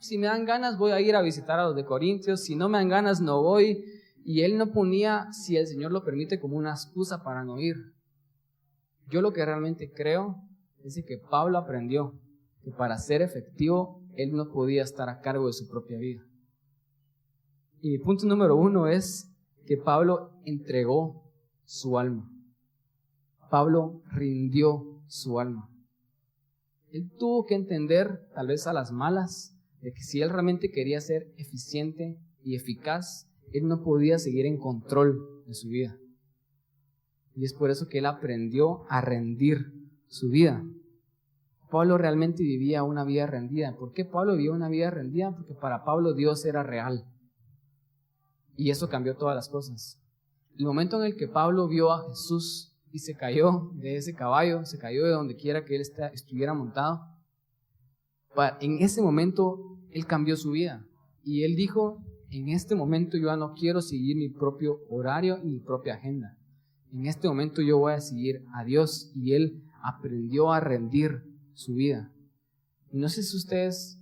si me dan ganas voy a ir a visitar a los de Corintios, si no me dan ganas no voy. Y él no ponía, si el Señor lo permite, como una excusa para no ir. Yo lo que realmente creo es que Pablo aprendió que para ser efectivo, él no podía estar a cargo de su propia vida. Y mi punto número 1 es que Pablo entregó su alma. Pablo rindió su alma. Él tuvo que entender, tal vez a las malas, de que si él realmente quería ser eficiente y eficaz, él no podía seguir en control de su vida. Y es por eso que él aprendió a rendir su vida. Pablo realmente vivía una vida rendida. ¿Por qué Pablo vivía una vida rendida? Porque para Pablo Dios era real. Y eso cambió todas las cosas. El momento en el que Pablo vio a Jesús y se cayó de ese caballo, se cayó de donde quiera que él estuviera montado, en ese momento él cambió su vida. Y él dijo, en este momento yo ya no quiero seguir mi propio horario y mi propia agenda. En este momento yo voy a seguir a Dios. Y él aprendió a rendir su vida. Y no sé si ustedes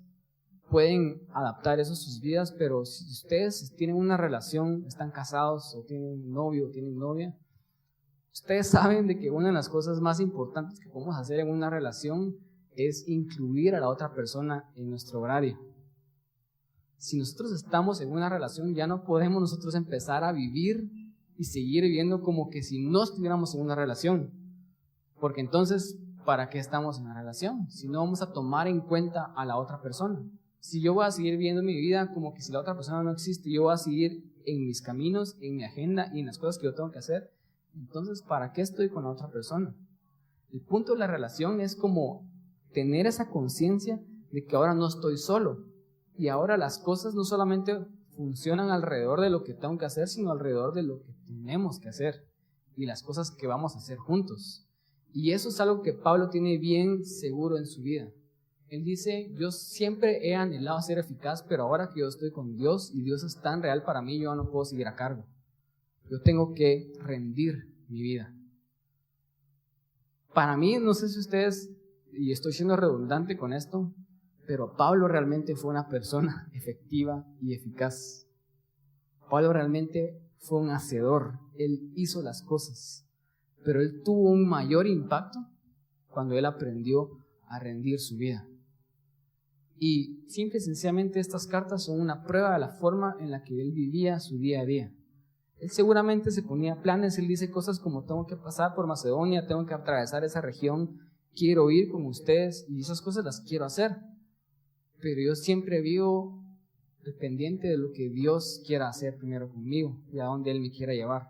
pueden adaptar eso a sus vidas, pero si ustedes tienen una relación, están casados o tienen un novio o tienen novia, ustedes saben de que una de las cosas más importantes que podemos hacer en una relación es incluir a la otra persona en nuestro horario. Si nosotros estamos en una relación, ya no podemos nosotros empezar a vivir y seguir viviendo como que si no estuviéramos en una relación. Porque entonces, ¿para qué estamos en una relación? Si no vamos a tomar en cuenta a la otra persona. Si yo voy a seguir viviendo mi vida como que si la otra persona no existe, yo voy a seguir en mis caminos, en mi agenda y en las cosas que yo tengo que hacer, entonces, ¿para qué estoy con la otra persona? El punto de la relación es como tener esa conciencia de que ahora no estoy solo. Y ahora las cosas no solamente funcionan alrededor de lo que tengo que hacer, sino alrededor de lo que tenemos que hacer y las cosas que vamos a hacer juntos. Y eso es algo que Pablo tiene bien seguro en su vida. Él dice, yo siempre he anhelado ser eficaz, pero ahora que yo estoy con Dios y Dios es tan real para mí, yo no puedo seguir a cargo. Yo tengo que rendir mi vida. Para mí, no sé si ustedes, y estoy siendo redundante con esto, pero Pablo realmente fue una persona efectiva y eficaz. Pablo realmente fue un hacedor. Él hizo las cosas, pero él tuvo un mayor impacto cuando él aprendió a rendir su vida. Y simple y sencillamente estas cartas son una prueba de la forma en la que él vivía su día a día. Él seguramente se ponía planes, él dice cosas como tengo que pasar por Macedonia, tengo que atravesar esa región, quiero ir con ustedes y esas cosas las quiero hacer. Pero yo siempre vivo dependiente de lo que Dios quiera hacer primero conmigo y a dónde Él me quiera llevar.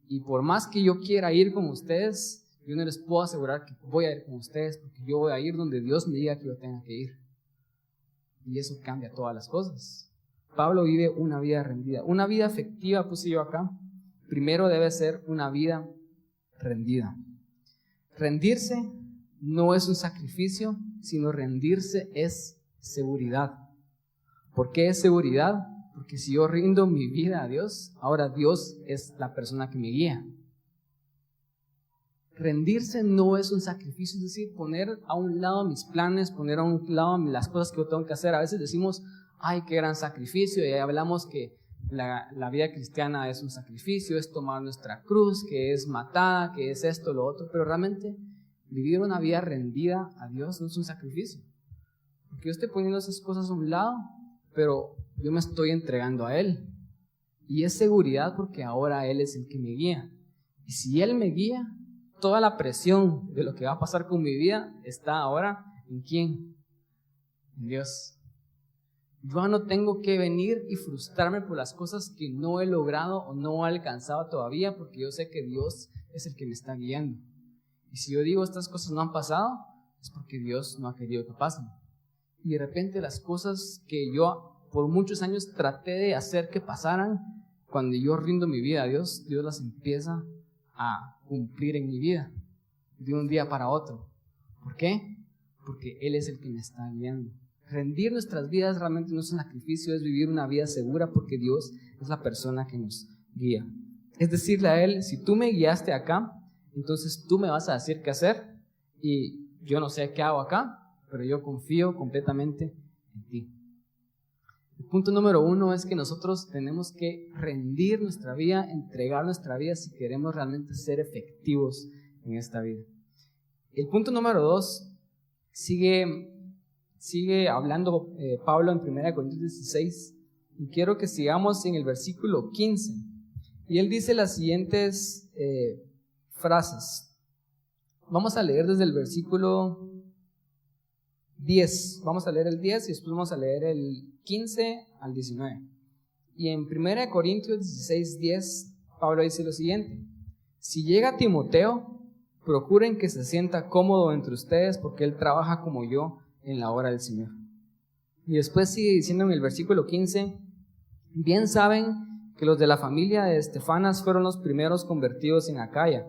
Y por más que yo quiera ir con ustedes, yo no les puedo asegurar que voy a ir con ustedes porque yo voy a ir donde Dios me diga que yo tenga que ir. Y eso cambia todas las cosas. Pablo vive una vida rendida. Una vida efectiva, puse yo acá. Primero debe ser una vida rendida. Rendirse no es un sacrificio, sino rendirse es seguridad. ¿Por qué es seguridad? Porque si yo rindo mi vida a Dios, ahora Dios es la persona que me guía. Rendirse no es un sacrificio, es decir, poner a un lado mis planes, poner a un lado las cosas que yo tengo que hacer. A veces decimos, ay, qué gran sacrificio, y hablamos que la vida cristiana es un sacrificio, es tomar nuestra cruz, que es matar, que es esto, lo otro, pero realmente vivir una vida rendida a Dios no es un sacrificio. Porque yo estoy poniendo esas cosas a un lado, pero yo me estoy entregando a Él. Y es seguridad porque ahora Él es el que me guía. Y si Él me guía, toda la presión de lo que va a pasar con mi vida está ahora ¿en quién? En Dios. Yo no tengo que venir y frustrarme por las cosas que no he logrado o no he alcanzado todavía, porque yo sé que Dios es el que me está guiando. Y si yo digo estas cosas no han pasado, es porque Dios no ha querido que pasen. Y de repente las cosas que yo por muchos años traté de hacer que pasaran, cuando yo rindo mi vida a Dios, Dios las empieza a cumplir en mi vida de un día para otro. ¿Por qué? Porque Él es el que me está guiando. Rendir nuestras vidas realmente no es un sacrificio, es vivir una vida segura porque Dios es la persona que nos guía. Es decirle a Él, si tú me guiaste acá, entonces tú me vas a decir qué hacer y yo no sé qué hago acá, pero yo confío completamente en ti. El punto número 1 es que nosotros tenemos que rendir nuestra vida, entregar nuestra vida si queremos realmente ser efectivos en esta vida. El punto número 2 sigue hablando Pablo en 1 Corintios 16 y quiero que sigamos en el versículo 15 y él dice las siguientes frases. Vamos a leer desde el versículo 10, vamos a leer el 10 y después vamos a leer el 15 al 19. Y en 1 Corintios 16, 10, Pablo dice lo siguiente: si llega Timoteo, Procuren que se sienta cómodo entre ustedes porque Él trabaja como yo en la obra del Señor. Y después sigue diciendo en el versículo 15, bien saben que los de la familia de Estefanas fueron los primeros convertidos en Acaya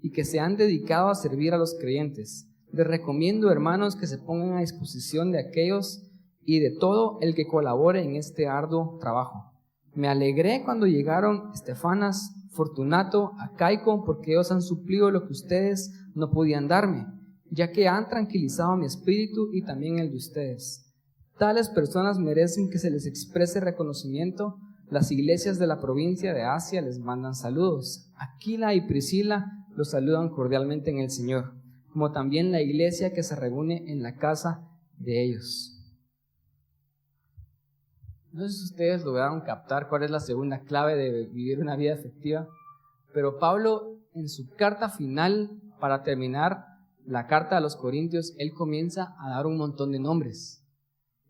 y que se han dedicado a servir a los creyentes. Les recomiendo, hermanos, que se pongan a disposición de aquellos y de todo el que colabore en este arduo trabajo. Me alegré cuando llegaron Estefanas, Fortunato, Acaico, porque ellos han suplido lo que ustedes no podían darme, ya que han tranquilizado mi espíritu y también el de ustedes. Tales personas merecen que se les exprese reconocimiento. Las iglesias de la provincia de Asia les mandan saludos. Aquila y Priscila los saludan cordialmente en el Señor, como también la iglesia que se reúne en la casa de ellos. No sé si ustedes lograron captar cuál es la segunda clave de vivir una vida efectiva, pero Pablo, en su carta final, para terminar la carta a los Corintios, él comienza a dar un montón de nombres.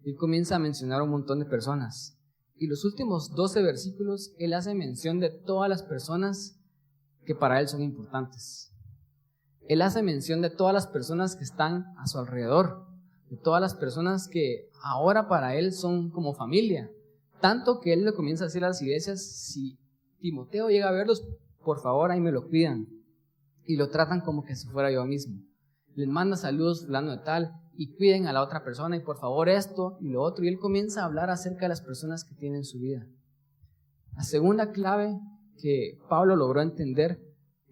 Él comienza a mencionar un montón de personas. Y los últimos 12 versículos, él hace mención de todas las personas que para él son importantes. Él hace mención de todas las personas que están a su alrededor, de todas las personas que ahora para él son como familia. Tanto que él le comienza a decir a las iglesias, si Timoteo llega a verlos, por favor ahí me lo cuidan. Y lo tratan como que si fuera yo mismo. Les manda saludos fulano de tal, y cuiden a la otra persona, y por favor esto y lo otro. Y él comienza a hablar acerca de las personas que tienen su vida. La segunda clave que Pablo logró entender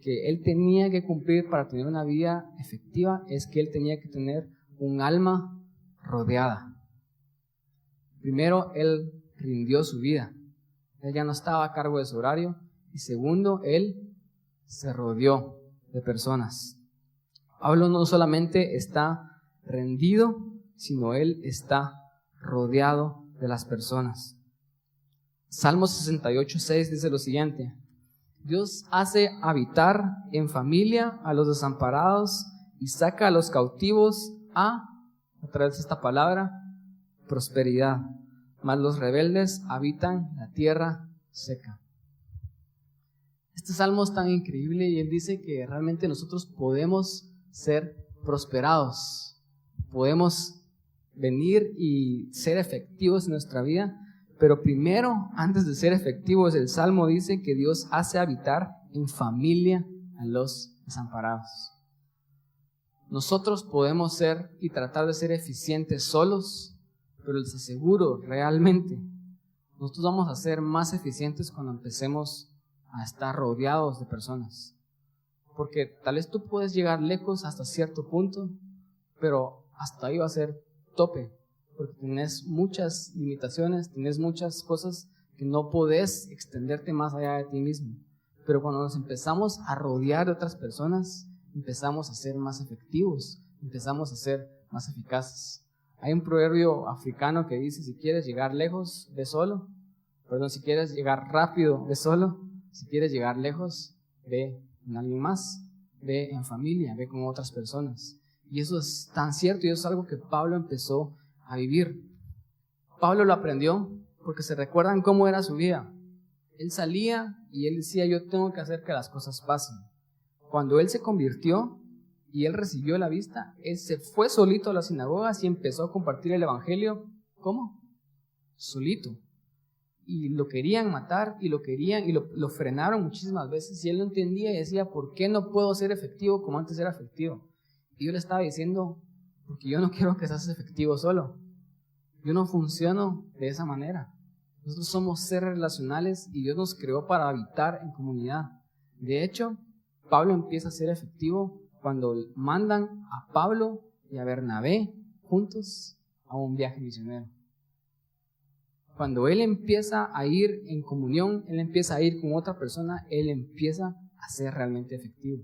que él tenía que cumplir para tener una vida efectiva es que él tenía que tener un alma rodeada. Primero, él rindió su vida. Él ya no estaba a cargo de su horario. Y segundo, él se rodeó de personas. Pablo no solamente está rendido, sino él está rodeado de las personas. Salmo 68:6 dice lo siguiente: Dios hace habitar en familia a los desamparados y saca a los cautivos a través de esta palabra, prosperidad. Mas los rebeldes habitan la tierra seca. Este salmo es tan increíble y él dice que realmente nosotros podemos ser prosperados. Podemos venir y ser efectivos en nuestra vida, pero primero, antes de ser efectivos, el Salmo dice que Dios hace habitar en familia a los desamparados. Nosotros podemos ser y tratar de ser eficientes solos, pero les aseguro realmente, nosotros vamos a ser más eficientes cuando empecemos a estar rodeados de personas. Porque tal vez tú puedes llegar lejos hasta cierto punto, pero hasta ahí va a ser tope, porque tienes muchas limitaciones, tienes muchas cosas que no podés extenderte más allá de ti mismo. Pero cuando nos empezamos a rodear de otras personas, empezamos a ser más efectivos, empezamos a ser más eficaces. Hay un proverbio africano que dice, si quieres llegar lejos, ve solo. Si quieres llegar rápido, ve solo. Si quieres llegar lejos, ve con alguien más, ve en familia, ve con otras personas. Y eso es tan cierto y eso es algo que Pablo empezó a vivir. Pablo lo aprendió porque se recuerdan cómo era su vida. Él salía y él decía, yo tengo que hacer que las cosas pasen. Cuando él se convirtió y él recibió la vista, él se fue solito a las sinagogas y empezó a compartir el evangelio. ¿Cómo? Solito. Y lo querían matar y lo frenaron muchísimas veces y él no entendía y decía, ¿por qué no puedo ser efectivo como antes era efectivo? Y yo le estaba diciendo, porque yo no quiero que seas efectivo solo. Yo no funciono de esa manera. Nosotros somos seres relacionales y Dios nos creó para habitar en comunidad. De hecho, Pablo empieza a ser efectivo cuando mandan a Pablo y a Bernabé juntos a un viaje misionero. Cuando él empieza a ir en comunión, él empieza a ir con otra persona, él empieza a ser realmente efectivo.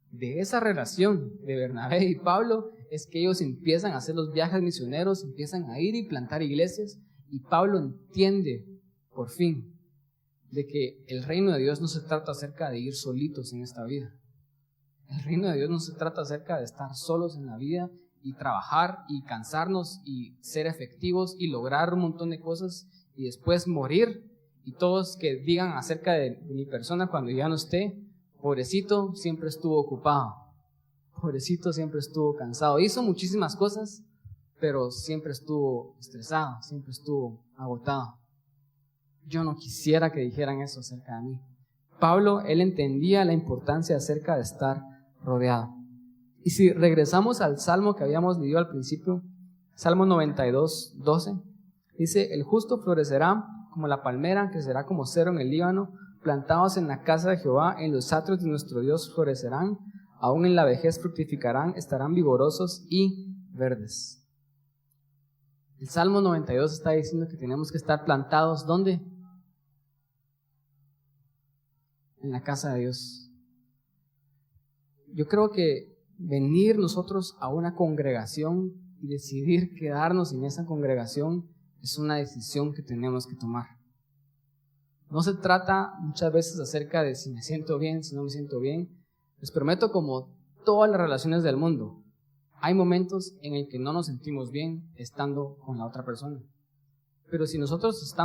De esa relación de Bernabé y Pablo es que ellos empiezan a hacer los viajes misioneros, empiezan a ir y plantar iglesias, y Pablo entiende por fin de que el reino de Dios no se trata acerca de ir solitos en esta vida. El reino de Dios no se trata acerca de estar solos en la vida y trabajar y cansarnos y ser efectivos y lograr un montón de cosas y después morir y todos que digan acerca de mi persona cuando ya no esté, pobrecito, siempre estuvo ocupado. pobrecito, siempre estuvo cansado. Hizo muchísimas cosas, pero siempre estuvo estresado, siempre estuvo agotado. Yo no quisiera que dijeran eso acerca de mí. Pablo, él entendía la importancia acerca de estar rodeado. Y si regresamos al salmo que habíamos leído al principio, Salmo 92, 12, dice: el justo florecerá como la palmera, crecerá como cedro en el Líbano, plantados en la casa de Jehová, en los atrios de nuestro Dios florecerán, aún en la vejez fructificarán, estarán vigorosos y verdes. El Salmo 92 está diciendo que tenemos que estar plantados, ¿dónde? En la casa de Dios. Yo creo que venir nosotros a una congregación y decidir quedarnos en esa congregación es una decisión que tenemos que tomar. No se trata muchas veces acerca de si me siento bien, si no me siento bien. Les prometo, como todas las relaciones del mundo, hay momentos en el que no nos sentimos bien estando con la otra persona. Pero si nosotros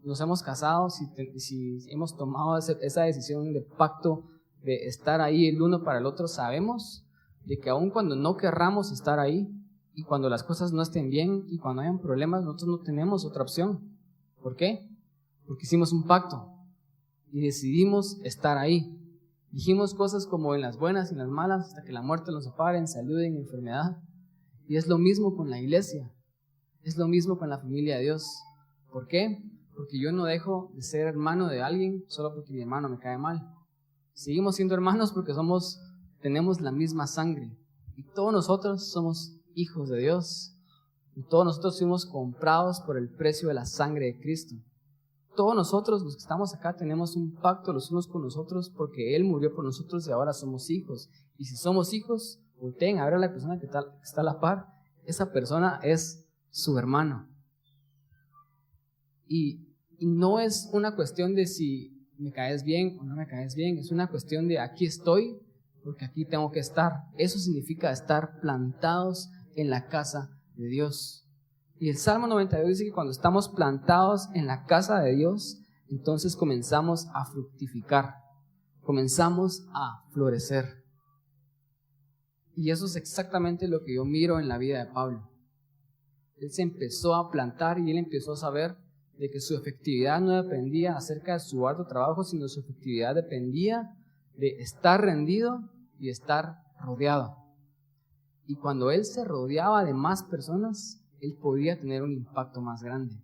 nos hemos casado, si hemos tomado esa decisión de pacto de estar ahí el uno para el otro, sabemos de que aun cuando no querramos estar ahí, y cuando las cosas no estén bien, y cuando hayan problemas, nosotros no tenemos otra opción. ¿Por qué? Porque hicimos un pacto y decidimos estar ahí. Dijimos cosas como en las buenas y en las malas, hasta que la muerte nos separe, en salud y en enfermedad. Y es lo mismo con la iglesia, es lo mismo con la familia de Dios. ¿Por qué? Porque yo no dejo de ser hermano de alguien solo porque mi hermano me cae mal. Seguimos siendo hermanos porque tenemos la misma sangre. Y todos nosotros somos hijos de Dios. Y todos nosotros fuimos comprados por el precio de la sangre de Cristo. Todos nosotros, los que estamos acá, tenemos un pacto los unos con los otros porque Él murió por nosotros y ahora somos hijos. Y si somos hijos, volteen a ver a la persona que está a la par. Esa persona es su hermano. Y no es una cuestión de si me caes bien o no me caes bien. Es una cuestión de aquí estoy porque aquí tengo que estar. Eso significa estar plantados en la casa de Dios. Y el Salmo 92 dice que cuando estamos plantados en la casa de Dios, entonces comenzamos a fructificar, comenzamos a florecer. Y eso es exactamente lo que yo miro en la vida de Pablo. Él se empezó a plantar y él empezó a saber de que su efectividad no dependía acerca de su arduo trabajo, sino su efectividad dependía de estar rendido y estar rodeado. Y cuando él se rodeaba de más personas, él podía tener un impacto más grande.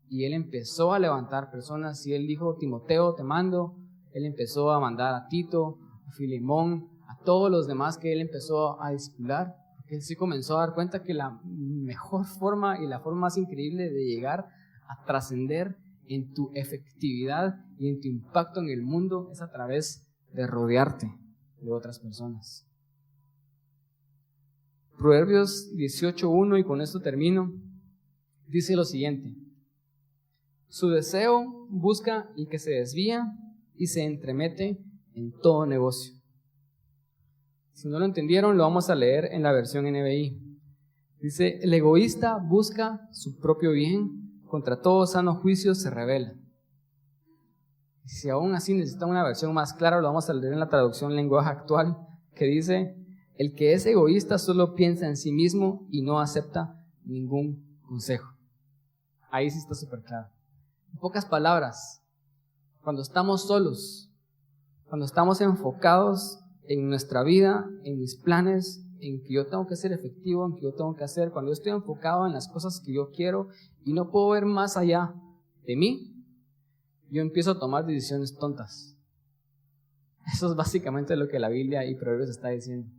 Y él empezó a levantar personas, y él dijo: Timoteo, te mando. Él empezó a mandar a Tito, a Filemón, a todos los demás que él empezó a discipular. Porque él sí comenzó a dar cuenta que la mejor forma y la forma más increíble de llegar a trascender en tu efectividad y en tu impacto en el mundo es a través de rodearte de otras personas. Proverbios 18:1, y con esto termino, dice lo siguiente: su deseo busca el que se desvía y se entremete en todo negocio. Si no lo entendieron, lo vamos a leer en la versión NBI. Dice: el egoísta busca su propio bien, contra todo sano juicio se rebela. Si aún así necesitan una versión más clara, lo vamos a leer en la traducción lenguaje actual, que dice: el que es egoísta solo piensa en sí mismo y no acepta ningún consejo. Ahí sí está súper claro. En pocas palabras, cuando estamos solos, cuando estamos enfocados en nuestra vida, en mis planes, en que yo tengo que ser efectivo, en que yo tengo que hacer, cuando yo estoy enfocado en las cosas que yo quiero y no puedo ver más allá de mí, yo empiezo a tomar decisiones tontas. Eso es básicamente lo que la Biblia y Proverbios está diciendo.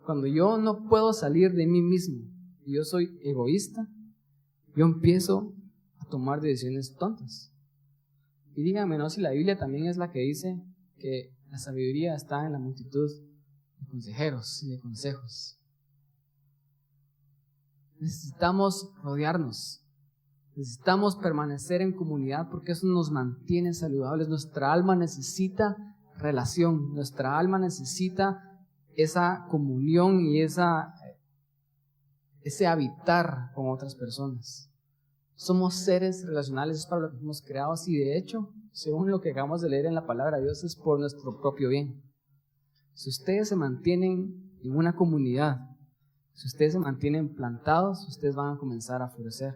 Cuando yo no puedo salir de mí mismo y yo soy egoísta, yo empiezo a tomar decisiones tontas. Y díganme, ¿no? Si la Biblia también es la que dice que la sabiduría está en la multitud de consejeros y de consejos. Necesitamos rodearnos, necesitamos permanecer en comunidad porque eso nos mantiene saludables. Nuestra alma necesita relación, nuestra alma necesita esa comunión y ese habitar con otras personas. Somos seres relacionales, es para lo que fuimos creados, y de hecho, según lo que acabamos de leer en la palabra de Dios, es por nuestro propio bien. Si ustedes se mantienen en una comunidad, si ustedes se mantienen plantados, ustedes van a comenzar a florecer.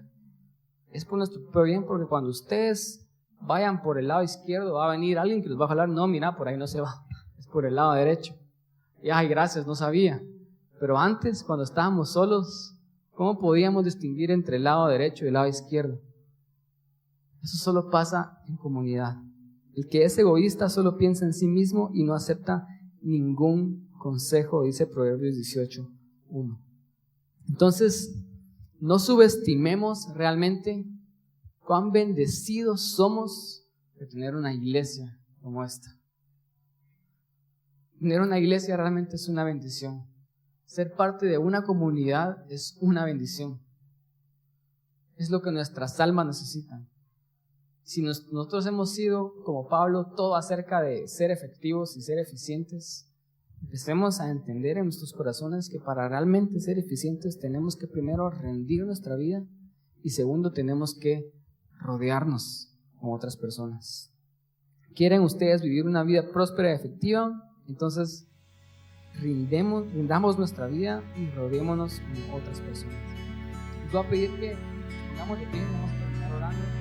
Es por nuestro propio bien, porque cuando ustedes vayan por el lado izquierdo, va a venir alguien que los va a jalar. No, mira, por ahí no se va, es por el lado derecho. Y ay, gracias, no sabía. Pero antes, cuando estábamos solos, ¿cómo podíamos distinguir entre el lado derecho y el lado izquierdo? Eso solo pasa en comunidad. El que es egoísta solo piensa en sí mismo y no acepta ningún consejo, dice Proverbios 18:1. Entonces, no subestimemos realmente cuán bendecidos somos de tener una iglesia como esta. Tener una iglesia realmente es una bendición. Ser parte de una comunidad es una bendición. Es lo que nuestras almas necesitan. Si nosotros hemos sido, como Pablo, todo acerca de ser efectivos y ser eficientes, empecemos a entender en nuestros corazones que para realmente ser eficientes tenemos que primero rendir nuestra vida y segundo tenemos que rodearnos con otras personas. ¿Quieren ustedes vivir una vida próspera y efectiva? Entonces rindamos nuestra vida y rodeémonos con otras personas. Les voy a pedir que nos pongamos de pie, vamos a terminar orando.